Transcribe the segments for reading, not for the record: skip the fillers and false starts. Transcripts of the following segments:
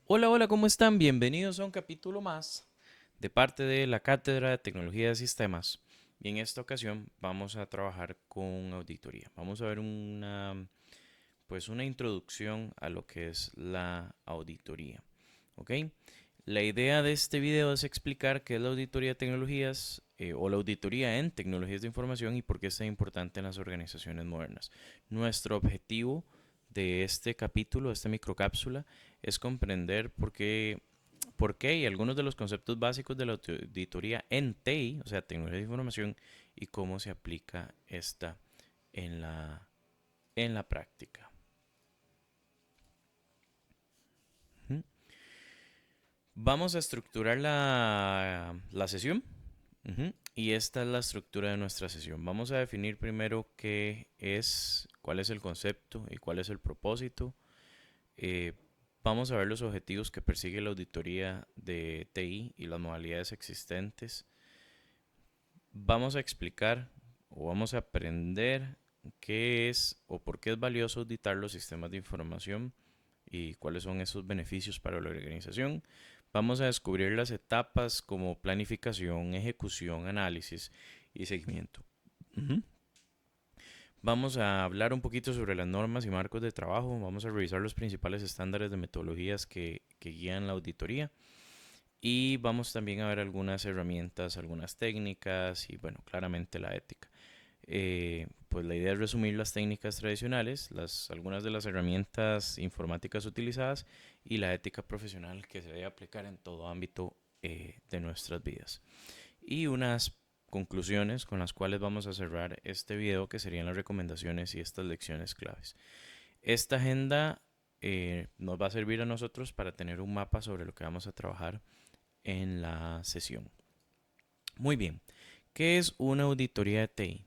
Hola, hola, ¿cómo están? Bienvenidos a un capítulo más de parte de la Cátedra de Tecnología de Sistemas. Y en esta ocasión vamos a trabajar con auditoría. Vamos a ver una introducción a lo que es la auditoría. ¿Ok? La idea de este video es explicar qué es la auditoría de tecnologías o la auditoría en tecnologías de información y por qué es tan importante en las organizaciones modernas. Nuestro objetivo de este capítulo, de esta microcápsula, es comprender por qué y algunos de los conceptos básicos de la auditoría en TI, o sea, tecnología de información, y cómo se aplica esta en la práctica. Ujú. Vamos a estructurar la sesión. Ujú. Y esta es la estructura de nuestra sesión. Vamos a definir primero cuál es el concepto y cuál es el propósito. Eh, Vamos a ver los objetivos que persigue la auditoría de TI y las modalidades existentes. Vamos a explicar o vamos a aprender qué es o por qué es valioso auditar los sistemas de información y cuáles son esos beneficios para la organización. Vamos a descubrir las etapas como planificación, ejecución, análisis y seguimiento. Ujú. Vamos a hablar un poquito sobre las normas y marcos de trabajo. Vamos a revisar los principales estándares de metodologías que guían la auditoría. Y vamos también a ver algunas herramientas, algunas técnicas y, bueno, claramente la ética. Pues la idea es resumir las técnicas tradicionales, algunas de las herramientas informáticas utilizadas y la ética profesional que se debe aplicar en todo ámbito de nuestras vidas. Y unas conclusiones con las cuales vamos a cerrar este video, que serían las recomendaciones y estas lecciones claves. Esta agenda nos va a servir a nosotros para tener un mapa sobre lo que vamos a trabajar en la sesión. Muy bien, ¿qué es una auditoría de TI?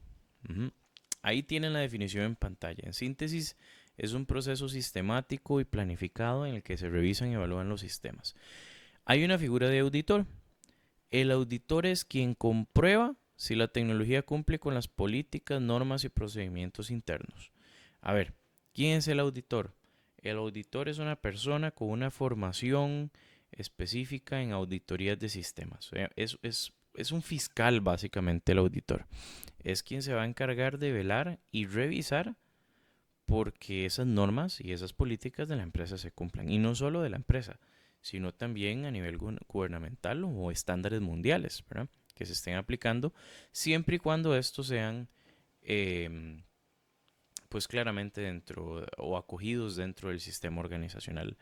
Ujú. Ahí tienen la definición en pantalla. En síntesis, es un proceso sistemático y planificado en el que se revisan y evalúan los sistemas. Hay una figura de auditor. El auditor es quien comprueba si la tecnología cumple con las políticas, normas y procedimientos internos. A ver, ¿quién es el auditor? El auditor es una persona con una formación específica en auditorías de sistemas. O sea, es un fiscal básicamente el auditor. Es quien se va a encargar de velar y revisar porque esas normas y esas políticas de la empresa se cumplan. Y no solo de la empresa, sino también a nivel gubernamental o estándares mundiales, ¿verdad? Que se estén aplicando, siempre y cuando estos sean, eh, pues claramente dentro o acogidos dentro del sistema organizacional.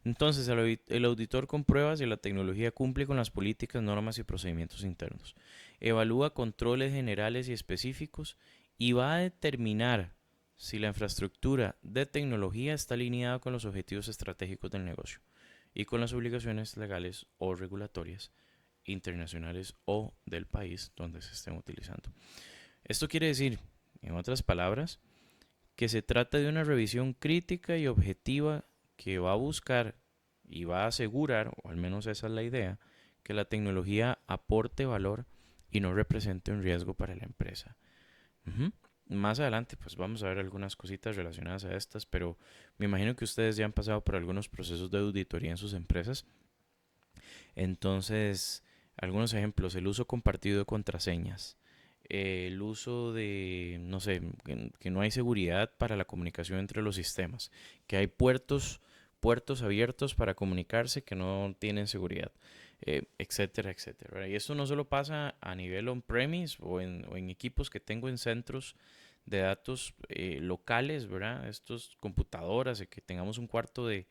Entonces, el auditor comprueba si la tecnología cumple con las políticas, normas y procedimientos internos. Evalúa controles generales y específicos y va a determinar si la infraestructura de tecnología está alineada con los objetivos estratégicos del negocio y con las obligaciones legales o regulatorias internacionales o del país donde se estén utilizando. Esto quiere decir, en otras palabras, que se trata de una revisión crítica y objetiva que va a buscar y va a asegurar, o al menos esa es la idea, que la tecnología aporte valor y no represente un riesgo para la empresa. Ujú. Más adelante pues vamos a ver algunas cositas relacionadas a estas, pero me imagino que ustedes ya han pasado por algunos procesos de auditoría en sus empresas. Entonces, algunos ejemplos, el uso compartido de contraseñas, el uso de, no sé, que no hay seguridad para la comunicación entre los sistemas, que hay puertos abiertos para comunicarse que no tienen seguridad, etcétera, etcétera, ¿verdad? Y esto no solo pasa a nivel on-premise o en equipos que tengo en centros de datos locales, ¿verdad? Estos computadoras, que tengamos un cuarto de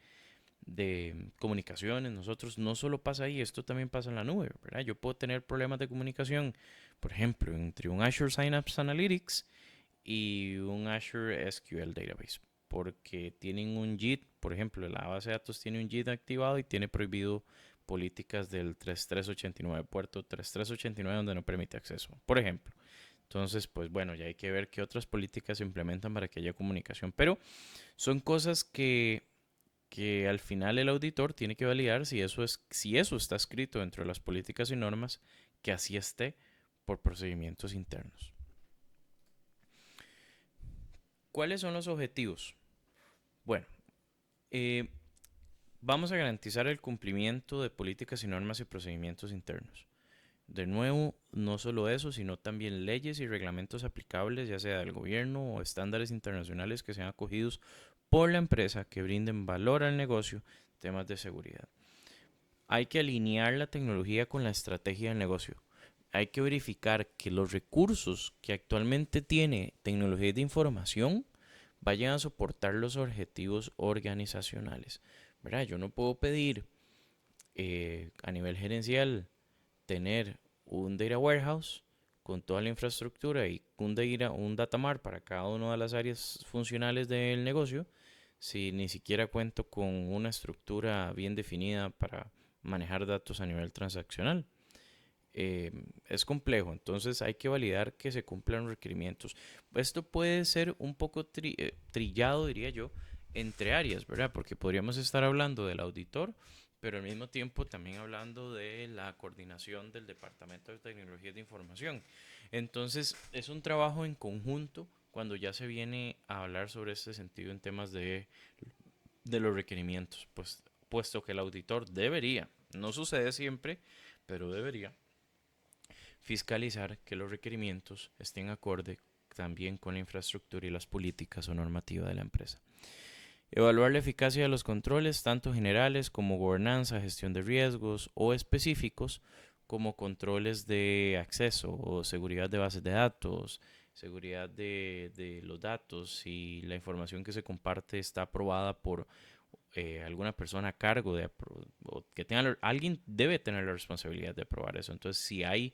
comunicaciones, nosotros no solo pasa ahí, esto también pasa en la nube, ¿verdad? Yo puedo tener problemas de comunicación, por ejemplo, entre un Azure Synapse Analytics y un Azure SQL Database, porque tienen un JIT, por ejemplo, la base de datos tiene un JIT activado y tiene prohibido políticas del 3389, puerto 3389 donde no permite acceso, por ejemplo. Entonces, pues bueno, ya hay que ver qué otras políticas se implementan para que haya comunicación, pero son cosas que al final el auditor tiene que validar si eso está escrito dentro de las políticas y normas, que así esté por procedimientos internos. ¿Cuáles son los objetivos? Bueno, eh, vamos a garantizar el cumplimiento de políticas y normas y procedimientos internos. De nuevo, no solo eso, sino también leyes y reglamentos aplicables, ya sea del gobierno o estándares internacionales que sean acogidos por la empresa que brinden valor al negocio, temas de seguridad. Hay que alinear la tecnología con la estrategia del negocio. Hay que verificar que los recursos que actualmente tiene tecnología de información vayan a soportar los objetivos organizacionales. ¿Verdad? Yo no puedo pedir a nivel gerencial tener un data warehouse con toda la infraestructura y un data mart para cada una de las áreas funcionales del negocio si ni siquiera cuento con una estructura bien definida para manejar datos a nivel transaccional. Es complejo, entonces hay que validar que se cumplan los requerimientos. Esto puede ser un poco trillado, diría yo, entre áreas, ¿verdad? Porque podríamos estar hablando del auditor, pero al mismo tiempo también hablando de la coordinación del Departamento de Tecnologías de Información. Entonces es un trabajo en conjunto cuando ya se viene a hablar sobre este sentido en temas de los requerimientos, pues, puesto que el auditor debería, no sucede siempre, pero debería fiscalizar que los requerimientos estén acorde también con la infraestructura y las políticas o normativa de la empresa. Evaluar la eficacia de los controles, tanto generales como gobernanza, gestión de riesgos o específicos, como controles de acceso o seguridad de bases de datos, seguridad de los datos, si la información que se comparte está aprobada por alguna persona a cargo de o que tenga, alguien debe tener la responsabilidad de aprobar eso. Entonces, si hay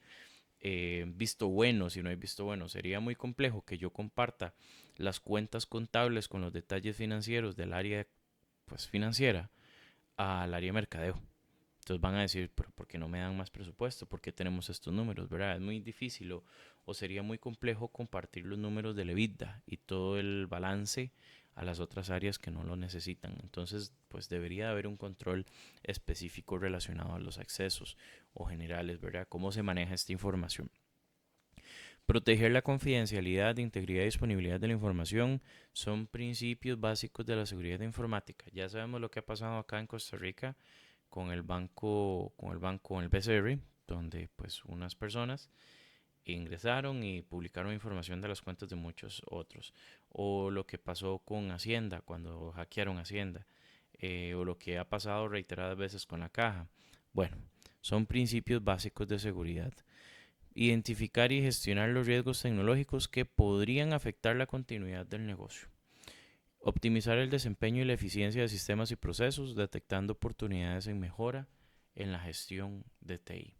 visto bueno, si no hay visto bueno, sería muy complejo que yo comparta las cuentas contables con los detalles financieros del área pues, financiera al área de mercadeo. Entonces van a decir, pero ¿por qué no me dan más presupuesto? ¿Por qué tenemos estos números? ¿Verdad? Es muy difícil o sería muy complejo compartir los números del EBITDA y todo el balance a las otras áreas que no lo necesitan. Entonces, pues debería haber un control específico relacionado a los accesos o generales, ¿verdad? ¿Cómo se maneja esta información? Proteger la confidencialidad, integridad y disponibilidad de la información son principios básicos de la seguridad informática. Ya sabemos lo que ha pasado acá en Costa Rica con el BCR, donde pues unas personas ingresaron y publicaron información de las cuentas de muchos otros. O lo que pasó con Hacienda, cuando hackearon Hacienda. O lo que ha pasado reiteradas veces con la caja. Bueno, son principios básicos de seguridad. Identificar y gestionar los riesgos tecnológicos que podrían afectar la continuidad del negocio. Optimizar el desempeño y la eficiencia de sistemas y procesos, detectando oportunidades en mejora en la gestión de TI.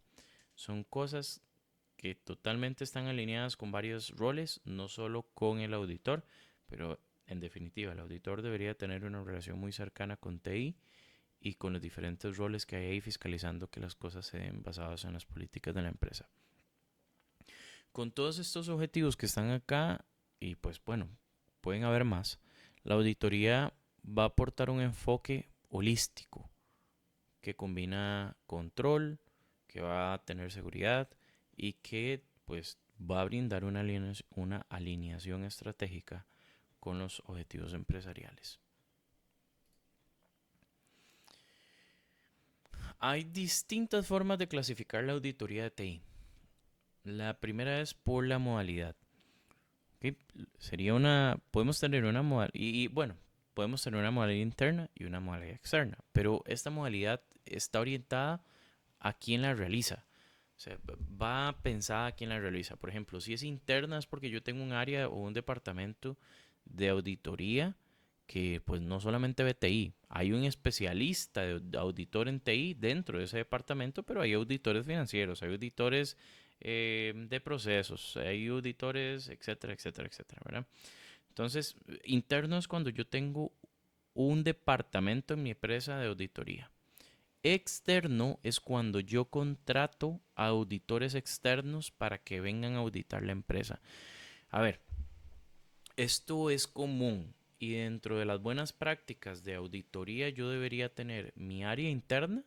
Son cosas que totalmente están alineadas con varios roles, no solo con el auditor, pero en definitiva el auditor debería tener una relación muy cercana con TI y con los diferentes roles que hay ahí fiscalizando que las cosas se den basadas en las políticas de la empresa. Con todos estos objetivos que están acá, y pues bueno, pueden haber más, la auditoría va a aportar un enfoque holístico que combina control, que va a tener seguridad y que pues va a brindar una alineación estratégica con los objetivos empresariales. Hay distintas formas de clasificar la auditoría de TI. La primera es por la modalidad. ¿Okay? Podemos tener una modalidad, y bueno, podemos tener una modalidad interna y una modalidad externa, pero esta modalidad está orientada a quien la realiza. O sea, va pensada a quien la realiza. Por ejemplo, si es interna es porque yo tengo un área o un departamento de auditoría que pues no solamente ve TI, hay un especialista de auditor en TI dentro de ese departamento, pero hay auditores financieros, hay auditores de procesos, hay auditores, etcétera, etcétera, etcétera, ¿verdad? Entonces, interno es cuando yo tengo un departamento en mi empresa de auditoría. Externo es cuando yo contrato a auditores externos para que vengan a auditar la empresa. A ver, esto es común y dentro de las buenas prácticas de auditoría yo debería tener mi área interna,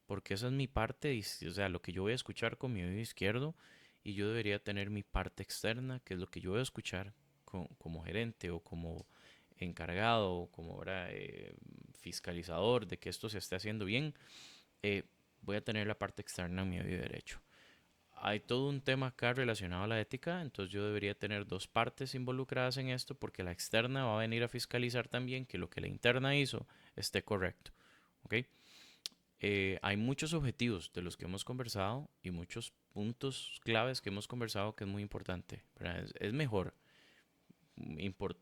porque esa es mi parte, o sea, lo que yo voy a escuchar con mi oído izquierdo, y yo debería tener mi parte externa, que es lo que yo voy a escuchar como gerente o como encargado, como ¿verdad? Fiscalizador de que esto se esté haciendo bien, eh, voy a tener la parte externa en mi debido derecho. Hay todo un tema acá relacionado a la ética, entonces yo debería tener dos partes involucradas en esto porque la externa va a venir a fiscalizar también que lo que la interna hizo esté correcto. ¿Ok? Hay muchos objetivos de los que hemos conversado y muchos puntos claves que hemos conversado que es muy importante. Es mejor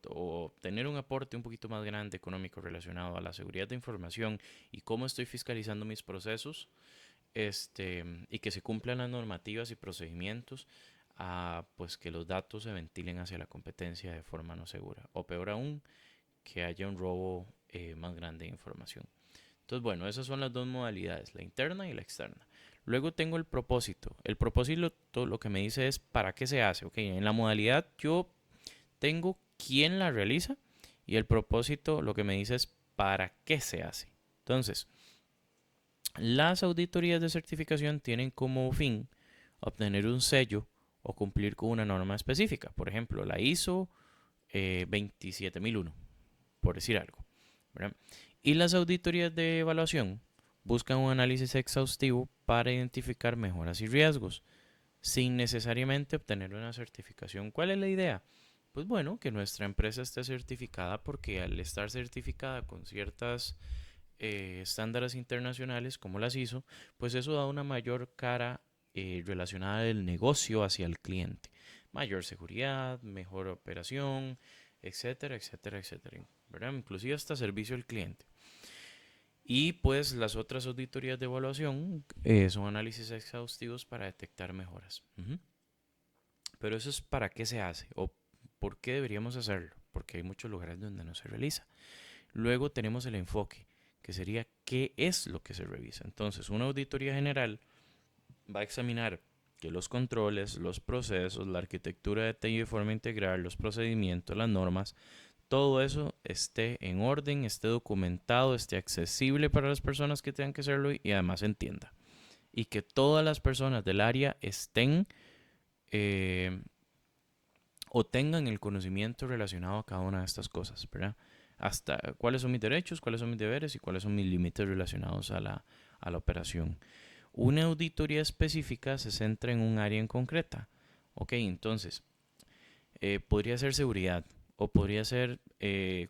o tener un aporte un poquito más grande económico relacionado a la seguridad de información y cómo estoy fiscalizando mis procesos, y que se cumplan las normativas y procedimientos, a pues que los datos se ventilen hacia la competencia de forma no segura, o peor aún, que haya un robo más grande de información. Entonces, bueno, esas son las dos modalidades, la interna y la externa. Luego tengo el propósito. El propósito todo lo que me dice es para qué se hace. Ok, en la modalidad yo tengo quién la realiza y el propósito lo que me dice es para qué se hace. Entonces, las auditorías de certificación tienen como fin obtener un sello o cumplir con una norma específica. Por ejemplo, la ISO 27001, por decir algo, ¿verdad? Y las auditorías de evaluación buscan un análisis exhaustivo para identificar mejoras y riesgos, sin necesariamente obtener una certificación. ¿Cuál es la idea? Pues bueno, que nuestra empresa esté certificada porque al estar certificada con ciertas estándares internacionales como las ISO, pues eso da una mayor cara relacionada del negocio hacia el cliente. Mayor seguridad, mejor operación, etcétera, etcétera, etcétera. ¿Verdad? Inclusive hasta servicio al cliente. Y pues las otras auditorías de evaluación son análisis exhaustivos para detectar mejoras. Pero eso es para qué se hace o por qué deberíamos hacerlo, porque hay muchos lugares donde no se realiza. Luego tenemos el enfoque, que sería qué es lo que se revisa. Entonces, una auditoría general va a examinar que los controles, los procesos, la arquitectura de forma integral, los procedimientos, las normas, todo eso esté en orden, esté documentado, esté accesible para las personas que tengan que hacerlo y además se entienda. Y que todas las personas del área estén eh, o tengan el conocimiento relacionado a cada una de estas cosas, ¿verdad? Hasta cuáles son mis derechos, cuáles son mis deberes y cuáles son mis límites relacionados a la operación. Una auditoría específica se centra en un área en concreta. Ok, entonces, podría ser seguridad, o podría ser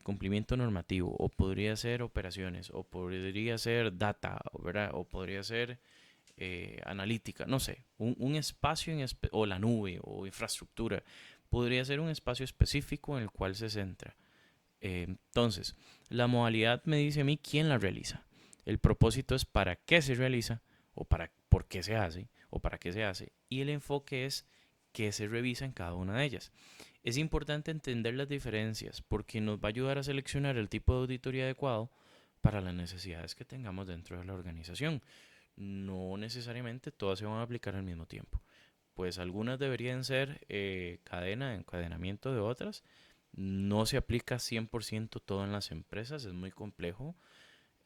cumplimiento normativo, o podría ser operaciones, o podría ser data, ¿verdad? O podría ser analítica, no sé, un espacio o la nube o infraestructura. Podría ser un espacio específico en el cual se centra. Entonces, la modalidad me dice a mí quién la realiza. El propósito es para qué se realiza o por qué se hace o para qué se hace. Y el enfoque es qué se revisa en cada una de ellas. Es importante entender las diferencias porque nos va a ayudar a seleccionar el tipo de auditoría adecuado para las necesidades que tengamos dentro de la organización. No necesariamente todas se van a aplicar al mismo tiempo. Pues algunas deberían ser encadenamiento de otras. No se aplica 100% todo en las empresas, es muy complejo.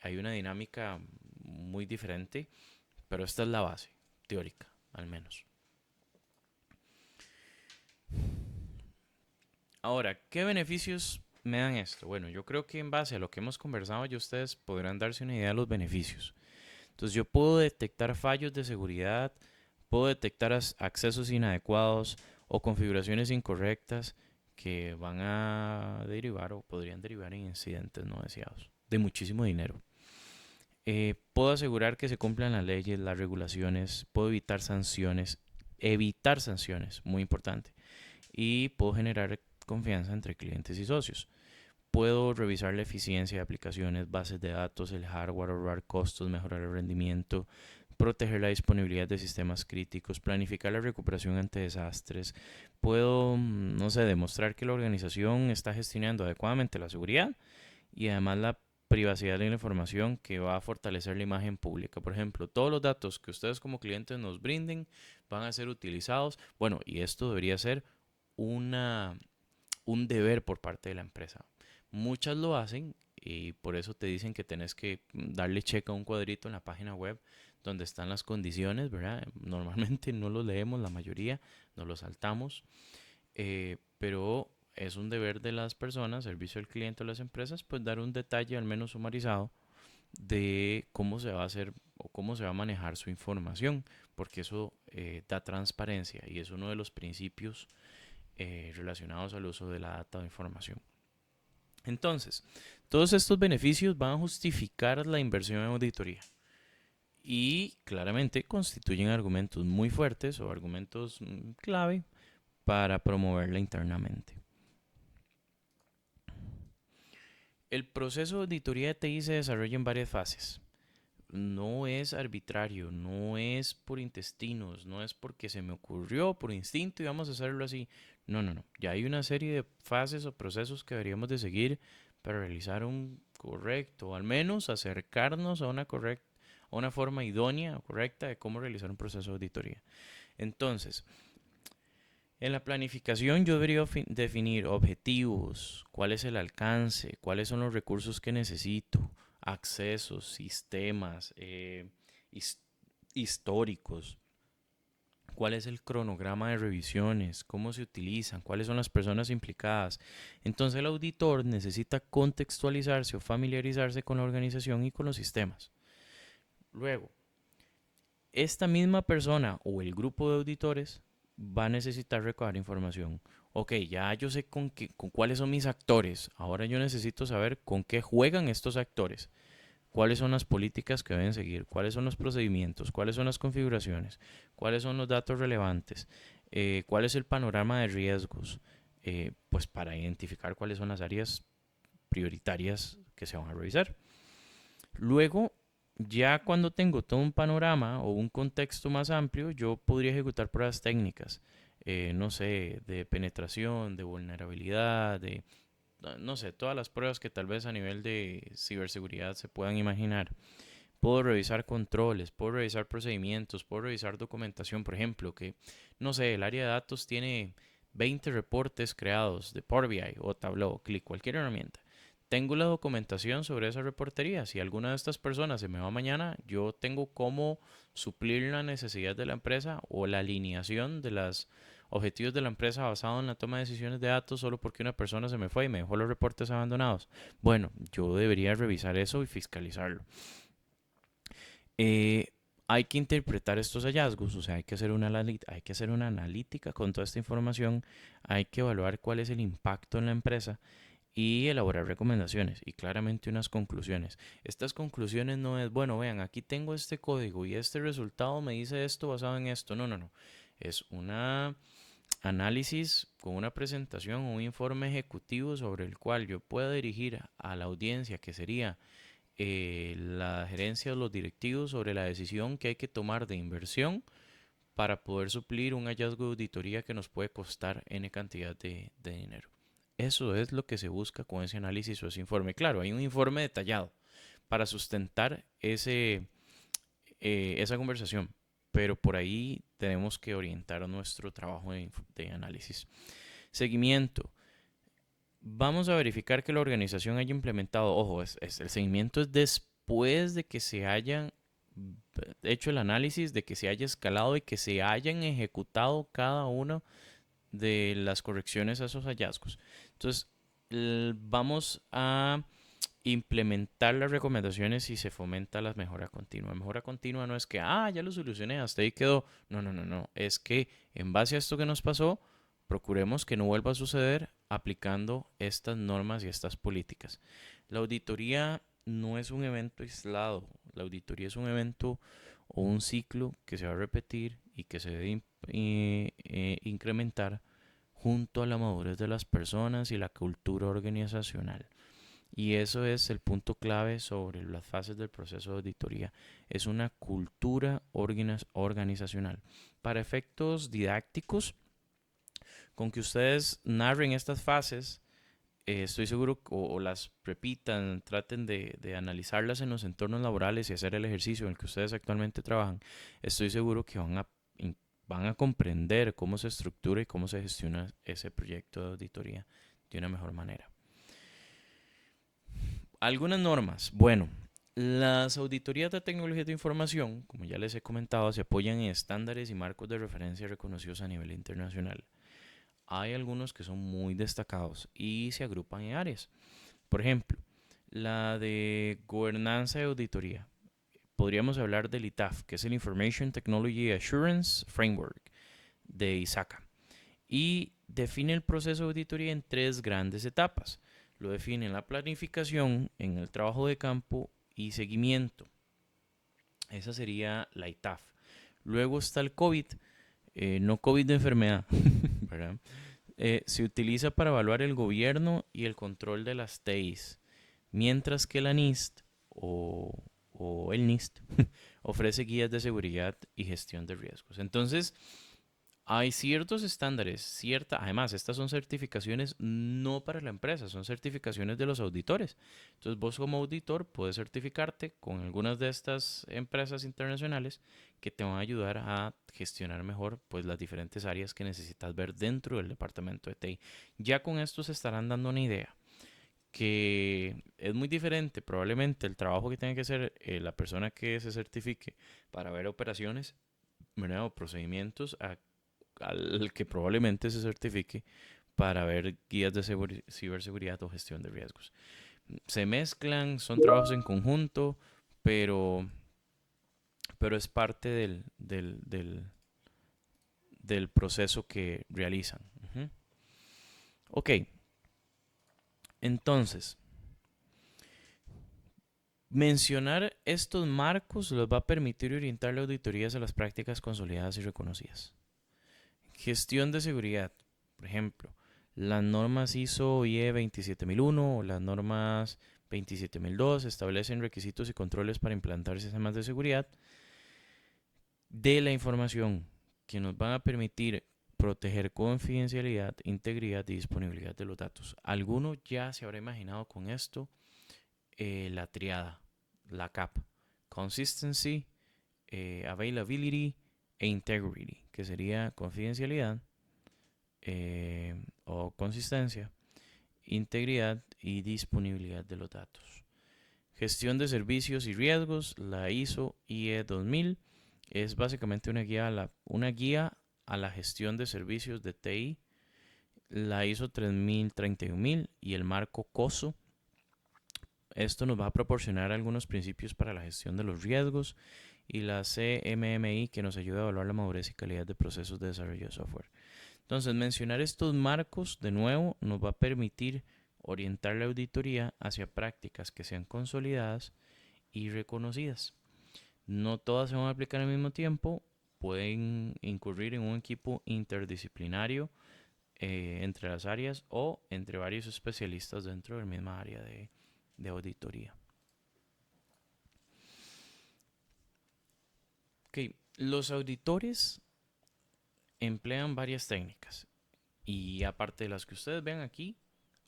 Hay una dinámica muy diferente, pero esta es la base, teórica, al menos. Ahora, ¿qué beneficios me dan esto? Bueno, yo creo que en base a lo que hemos conversado, ya ustedes podrán darse una idea de los beneficios. Entonces, yo puedo detectar fallos de seguridad, puedo detectar accesos inadecuados o configuraciones incorrectas que van a derivar o podrían derivar en incidentes no deseados de muchísimo dinero. Puedo asegurar que se cumplan las leyes, las regulaciones, puedo evitar sanciones, muy importante, y puedo generar confianza entre clientes y socios. Puedo revisar la eficiencia de aplicaciones, bases de datos, el hardware, ahorrar costos, mejorar el rendimiento, proteger la disponibilidad de sistemas críticos, planificar la recuperación ante desastres. Puedo, no sé, demostrar que la organización está gestionando adecuadamente la seguridad y además la privacidad de la información que va a fortalecer la imagen pública. Por ejemplo, todos los datos que ustedes como clientes nos brinden van a ser utilizados. Bueno, y esto debería ser una, un deber por parte de la empresa. Muchas lo hacen y por eso te dicen que tenés que darle check a un cuadrito en la página web donde están las condiciones, ¿verdad? Normalmente no los leemos, la mayoría nos los saltamos, pero es un deber de las personas, servicio al cliente o las empresas, pues dar un detalle al menos sumarizado de cómo se va a hacer o cómo se va a manejar su información, porque eso da transparencia y es uno de los principios relacionados al uso de la data de información. Entonces, todos estos beneficios van a justificar la inversión en auditoría y claramente constituyen argumentos muy fuertes o argumentos clave para promoverla internamente. El proceso de auditoría de TI se desarrolla en varias fases. No es arbitrario, no es por intestinos, no es porque se me ocurrió por instinto y vamos a hacerlo así. No, no, no. Ya hay una serie de fases o procesos que deberíamos de seguir para realizar un correcto, o al menos acercarnos a una forma idónea o correcta de cómo realizar un proceso de auditoría. Entonces, en la planificación yo debería definir objetivos, cuál es el alcance, cuáles son los recursos que necesito, accesos, sistemas históricos, cuál es el cronograma de revisiones, cómo se utilizan, cuáles son las personas implicadas. Entonces el auditor necesita contextualizarse o familiarizarse con la organización y con los sistemas. Luego, esta misma persona o el grupo de auditores va a necesitar recabar información. Ok, ya yo sé con cuáles son mis actores. Ahora yo necesito saber con qué juegan estos actores. Cuáles son las políticas que deben seguir, cuáles son los procedimientos, cuáles son las configuraciones, cuáles son los datos relevantes, cuál es el panorama de riesgos, pues para identificar cuáles son las áreas prioritarias que se van a revisar. Luego, ya cuando tengo todo un panorama o un contexto más amplio, yo podría ejecutar pruebas técnicas, no sé, de penetración, de vulnerabilidad, no sé, todas las pruebas que tal vez a nivel de ciberseguridad se puedan imaginar. Puedo revisar controles, puedo revisar procedimientos, puedo revisar documentación, por ejemplo, que, no sé, el área de datos tiene 20 reportes creados de Power BI o Tableau, Click, cualquier herramienta. Tengo la documentación sobre esa reportería. Si alguna de estas personas se me va mañana, yo tengo cómo suplir la necesidad de la empresa o la alineación de los objetivos de la empresa basado en la toma de decisiones de datos solo porque una persona se me fue y me dejó los reportes abandonados. Bueno, yo debería revisar eso y fiscalizarlo. Hay que interpretar estos hallazgos, o sea, hay que hacer una analítica con toda esta información, hay que evaluar cuál es el impacto en la empresa y elaborar recomendaciones y claramente unas conclusiones. Estas conclusiones no es, bueno, vean, aquí tengo este código y este resultado me dice esto basado en esto. No, no, no. Es una análisis con una presentación o un informe ejecutivo sobre el cual yo pueda dirigir a la audiencia, que sería la gerencia o los directivos, sobre la decisión que hay que tomar de inversión para poder suplir un hallazgo de auditoría que nos puede costar N cantidad de dinero. Eso es lo que se busca con ese análisis o ese informe. Claro, hay un informe detallado para sustentar esa conversación, pero por ahí tenemos que orientar nuestro trabajo de análisis. Seguimiento. Vamos a verificar que la organización haya implementado, ojo, el seguimiento es después de que se hayan hecho el análisis, de que se haya escalado y que se hayan ejecutado cada uno de las correcciones a esos hallazgos. Entonces, vamos a implementar las recomendaciones y se fomenta la mejora continua. Mejora continua no es que, ya lo solucioné, hasta ahí quedó. No, no, no, no. Es que en base a esto que nos pasó, procuremos que no vuelva a suceder aplicando estas normas y estas políticas. La auditoría no es un evento aislado. La auditoría es un evento o un ciclo que se va a repetir y que se debe incrementar junto a la madurez de las personas y la cultura organizacional. Y eso es el punto clave sobre las fases del proceso de auditoría. Es una cultura organizacional. Para efectos didácticos, con que ustedes narren estas fases, estoy seguro, o las repitan, traten de analizarlas en los entornos laborales y hacer el ejercicio en el que ustedes actualmente trabajan, estoy seguro que van a comprender cómo se estructura y cómo se gestiona ese proyecto de auditoría de una mejor manera. Algunas normas. Bueno, las auditorías de tecnologías de información, como ya les he comentado, se apoyan en estándares y marcos de referencia reconocidos a nivel internacional. hay algunos que son muy destacados y se agrupan en áreas. Por ejemplo, la de gobernanza y auditoría. Podríamos hablar del ITAF, que es el Information Technology Assurance Framework de ISACA. Y define el proceso de auditoría en tres grandes etapas. Lo define en la planificación, en el trabajo de campo y seguimiento. Esa sería la ITAF. Luego está el COVID, no COVID de enfermedad, ¿verdad? Se utiliza para evaluar el gobierno y el control de las TIs, mientras que la NIST o el NIST ofrece guías de seguridad y gestión de riesgos. Entonces, hay ciertos estándares, además, estas son certificaciones no para la empresa, son certificaciones de los auditores. Entonces, vos como auditor puedes certificarte con algunas de estas empresas internacionales que te van a ayudar a gestionar mejor pues las diferentes áreas que necesitas ver dentro del departamento de TI. Ya con esto se estarán dando una idea que es muy diferente probablemente el trabajo que tenga que hacer la persona que se certifique para ver operaciones, ¿verdad? O procedimientos al que probablemente se certifique para ver guías de ciberseguridad o gestión de riesgos. Se mezclan, son trabajos en conjunto, pero, pero es parte del proceso que realizan. Ok, entonces, mencionar estos marcos los va a permitir orientar la auditoría a las prácticas consolidadas y reconocidas. Gestión de seguridad, por ejemplo, las normas ISO IE 27001 o las normas 27002 establecen requisitos y controles para implantar sistemas de seguridad de la información que nos van a permitir proteger confidencialidad, integridad y disponibilidad de los datos. Alguno ya se habrá imaginado con esto la triada, la CAP, Consistency, Availability e Integrity, que sería confidencialidad o consistencia, integridad y disponibilidad de los datos. Gestión de servicios y riesgos, la ISO IE 2000 es básicamente una guía a la gestión de servicios de TI. La ISO 3000 y el marco COSO. Esto nos va a proporcionar algunos principios para la gestión de los riesgos y la CMMI que nos ayuda a evaluar la madurez y calidad de procesos de desarrollo de software. Entonces, mencionar estos marcos de nuevo nos va a permitir orientar la auditoría hacia prácticas que sean consolidadas y reconocidas. No todas se van a aplicar al mismo tiempo, pueden incurrir en un equipo interdisciplinario entre las áreas o entre varios especialistas dentro de la misma área de auditoría. Ok, los auditores emplean varias técnicas y aparte de las que ustedes ven aquí,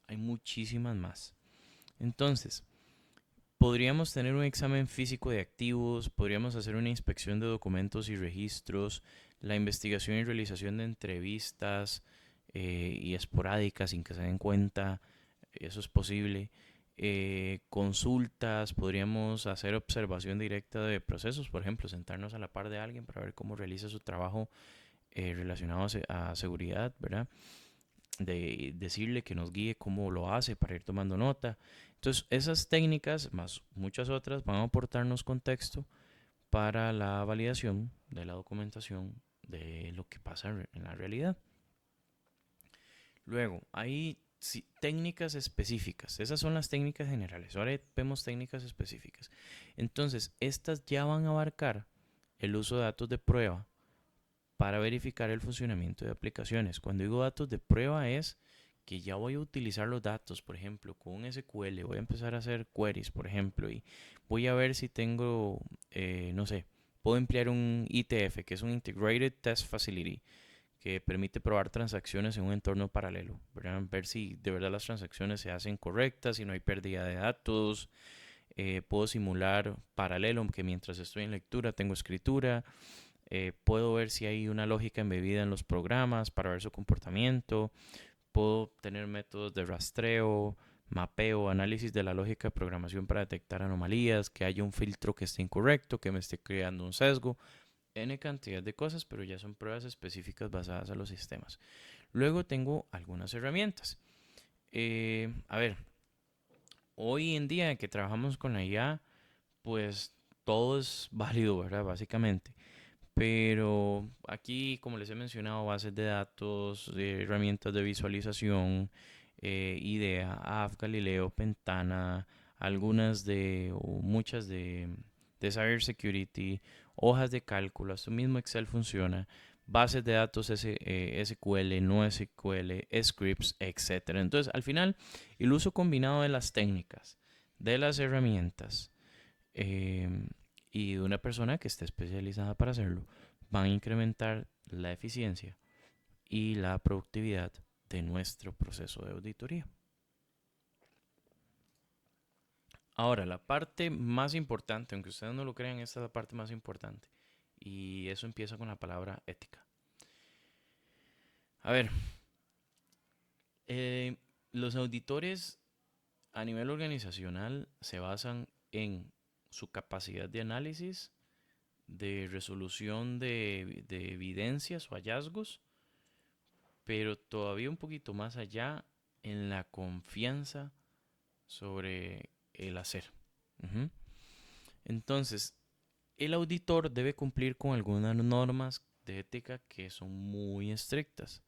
hay muchísimas más. Entonces, podríamos tener un examen físico de activos, podríamos hacer una inspección de documentos y registros, la investigación y realización de entrevistas y esporádicas sin que se den cuenta, eso es posible. Consultas, podríamos hacer observación directa de procesos, por ejemplo, sentarnos a la par de alguien para ver cómo realiza su trabajo relacionado a seguridad, ¿verdad? De decirle que nos guíe cómo lo hace para ir tomando nota. Entonces, esas técnicas, más muchas otras, van a aportarnos contexto para la validación de la documentación de lo que pasa en la realidad. Luego, hay técnicas específicas. Esas son las técnicas generales. Ahora vemos técnicas específicas. Entonces, estas ya van a abarcar el uso de datos de prueba para verificar el funcionamiento de aplicaciones. Cuando digo datos de prueba es que ya voy a utilizar los datos, por ejemplo, con un SQL, voy a empezar a hacer queries, por ejemplo, y voy a ver si tengo, no sé, puedo emplear un ITF, que es un Integrated Test Facility, que permite probar transacciones en un entorno paralelo, ¿verdad? Ver si de verdad las transacciones se hacen correctas, si no hay pérdida de datos. Puedo simular paralelo, que mientras estoy en lectura tengo escritura. Puedo ver si hay una lógica embebida en los programas para ver su comportamiento. Puedo tener métodos de rastreo, mapeo, análisis de la lógica de programación para detectar anomalías, que haya un filtro que esté incorrecto, que me esté creando un sesgo. N cantidad de cosas, pero ya son pruebas específicas basadas a los sistemas. Luego tengo algunas herramientas. A ver, hoy en día que trabajamos con la IA, pues todo es válido, ¿verdad? Básicamente. Pero aquí, como les he mencionado, bases de datos, herramientas de visualización, IDEA, AF, Galileo, Pentana, algunas o muchas de Cybersecurity, hojas de cálculo, hasta mismo Excel funciona, bases de datos SQL, no SQL, scripts, etcétera. Entonces, al final, el uso combinado de las técnicas, de las herramientas, em, y de una persona que esté especializada para hacerlo, van a incrementar la eficiencia y la productividad de nuestro proceso de auditoría. Ahora, la parte más importante, aunque ustedes no lo crean, esta es la parte más importante. Y eso empieza con la palabra ética. A ver, eh, los auditores a nivel organizacional se basan en su capacidad de análisis, de resolución de evidencias o hallazgos, pero todavía un poquito más allá en la confianza sobre el hacer. Ujú. Entonces, el auditor debe cumplir con algunas normas de ética que son muy estrictas.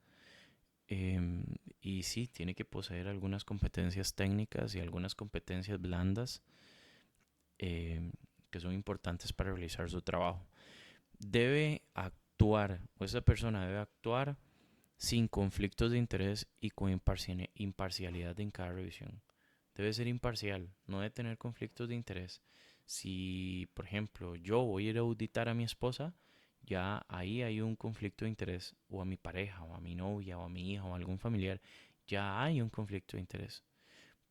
Em, y sí, tiene que poseer algunas competencias técnicas y algunas competencias blandas em, que son importantes para realizar su trabajo. Debe actuar, o esa persona debe actuar sin conflictos de interés y con imparcialidad en cada revisión. Debe ser imparcial, no debe tener conflictos de interés. Si, por ejemplo, yo voy a ir a auditar a mi esposa, ya ahí hay un conflicto de interés, o a mi pareja, o a mi novia, o a mi hija, o a algún familiar, ya hay un conflicto de interés.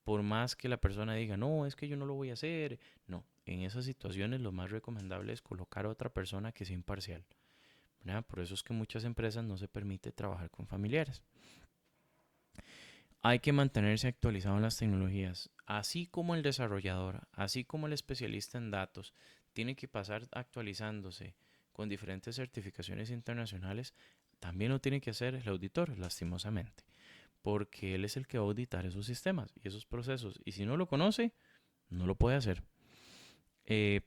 Por más que la persona diga, no, es que yo no lo voy a hacer, no, en esas situaciones lo más recomendable es colocar a otra persona que sea imparcial. ¿Verdad? Por eso es que muchas empresas no se permite trabajar con familiares. Hay que mantenerse actualizado en las tecnologías, así como el desarrollador, así como el especialista en datos, tiene que pasar actualizándose con diferentes certificaciones internacionales, también lo tiene que hacer el auditor, lastimosamente, porque él es el que va a auditar esos sistemas y esos procesos, y si no lo conoce, no lo puede hacer.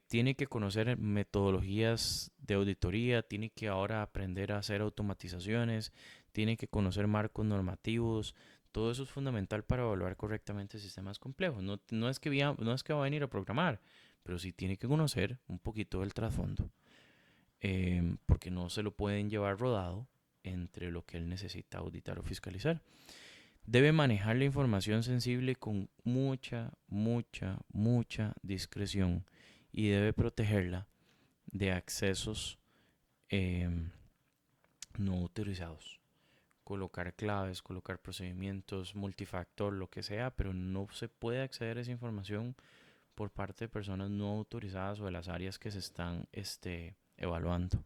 Tiene que conocer metodologías de auditoría, tiene que ahora aprender a hacer automatizaciones, tiene que conocer marcos normativos. Todo eso es fundamental para evaluar correctamente sistemas complejos. No es que no es que va a venir a programar, pero sí tiene que conocer un poquito del trasfondo, porque no se lo pueden llevar rodado entre lo que él necesita auditar o fiscalizar. Debe manejar la información sensible con mucha discreción y debe protegerla de accesos em, no autorizados. Colocar claves, colocar procedimientos, multifactor, lo que sea, pero no se puede acceder a esa información por parte de personas no autorizadas o de las áreas que se están evaluando.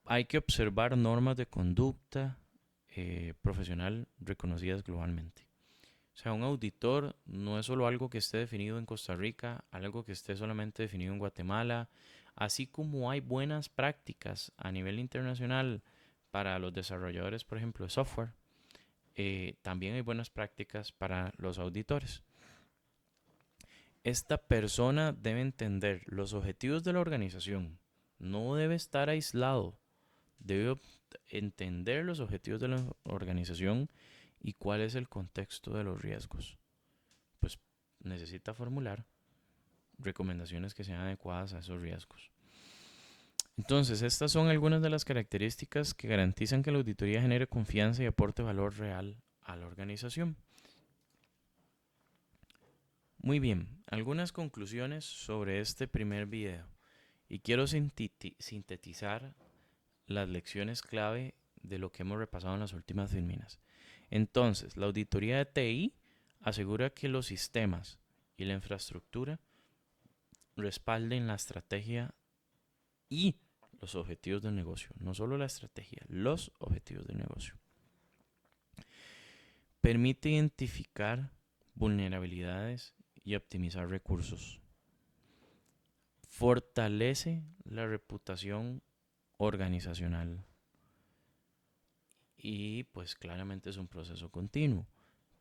Hay que observar normas de conducta profesional reconocidas globalmente. O sea, un auditor no es solo algo que esté definido en Costa Rica, algo que esté solamente definido en Guatemala, así como hay buenas prácticas a nivel internacional para los desarrolladores, por ejemplo, de software, también hay buenas prácticas para los auditores. Esta persona debe entender los objetivos de la organización, no debe estar aislado, debe entender los objetivos de la organización y cuál es el contexto de los riesgos. Pues necesita formular recomendaciones que sean adecuadas a esos riesgos. Entonces, estas son algunas de las características que garantizan que la auditoría genere confianza y aporte valor real a la organización. Muy bien, algunas conclusiones sobre este primer video. Y quiero sintetizar las lecciones clave de lo que hemos repasado en las últimas filminas. Entonces, la auditoría de TI asegura que los sistemas y la infraestructura respalden la estrategia y los objetivos del negocio. No solo la estrategia, los objetivos del negocio. Permite identificar vulnerabilidades y optimizar recursos. Fortalece la reputación organizacional. y pues claramente es un proceso continuo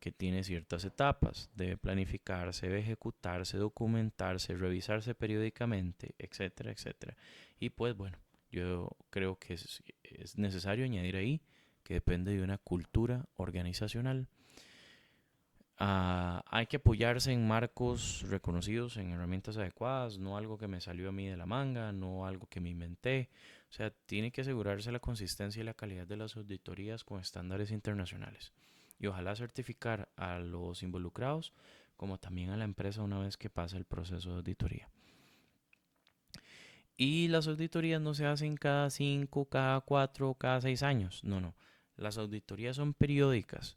que tiene ciertas etapas. Debe planificarse, debe ejecutarse, documentarse, revisarse periódicamente, etcétera, etcétera. Y pues bueno, yo creo que es necesario añadir ahí que depende de una cultura organizacional. Hay que apoyarse en marcos reconocidos, en herramientas adecuadas, no algo que me salió a mí de la manga, no algo que me inventé. O sea, tiene que asegurarse la consistencia y la calidad de las auditorías con estándares internacionales. Y ojalá certificar a los involucrados como también a la empresa una vez que pasa el proceso de auditoría. Y las auditorías no se hacen cada 5, cada 4, cada 6 años. No, no. Las auditorías son periódicas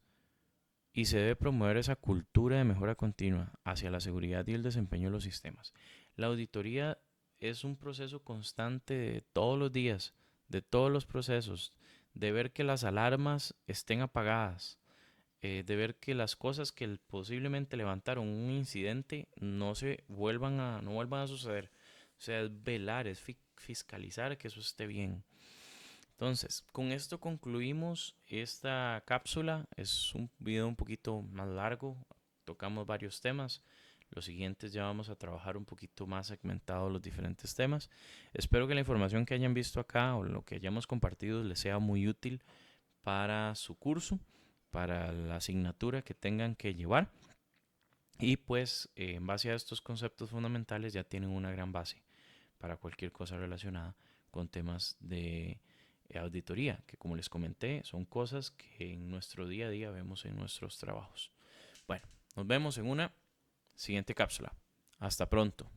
y se debe promover esa cultura de mejora continua hacia la seguridad y el desempeño de los sistemas. La auditoría es un proceso constante de todos los días, de todos los procesos, de ver que las alarmas estén apagadas, de ver que las cosas que posiblemente levantaron un incidente no vuelvan a suceder. O sea, es velar, es fiscalizar que eso esté bien. Entonces, con esto concluimos esta cápsula. Es un video un poquito más largo. Tocamos varios temas. Los siguientes ya vamos a trabajar un poquito más segmentado los diferentes temas. Espero que la información que hayan visto acá o lo que hayamos compartido les sea muy útil para su curso, para la asignatura que tengan que llevar. Y pues en base a estos conceptos fundamentales ya tienen una gran base para cualquier cosa relacionada con temas de auditoría, que como les comenté, son cosas que en nuestro día a día vemos en nuestros trabajos. Bueno, nos vemos en una siguiente cápsula. Hasta pronto.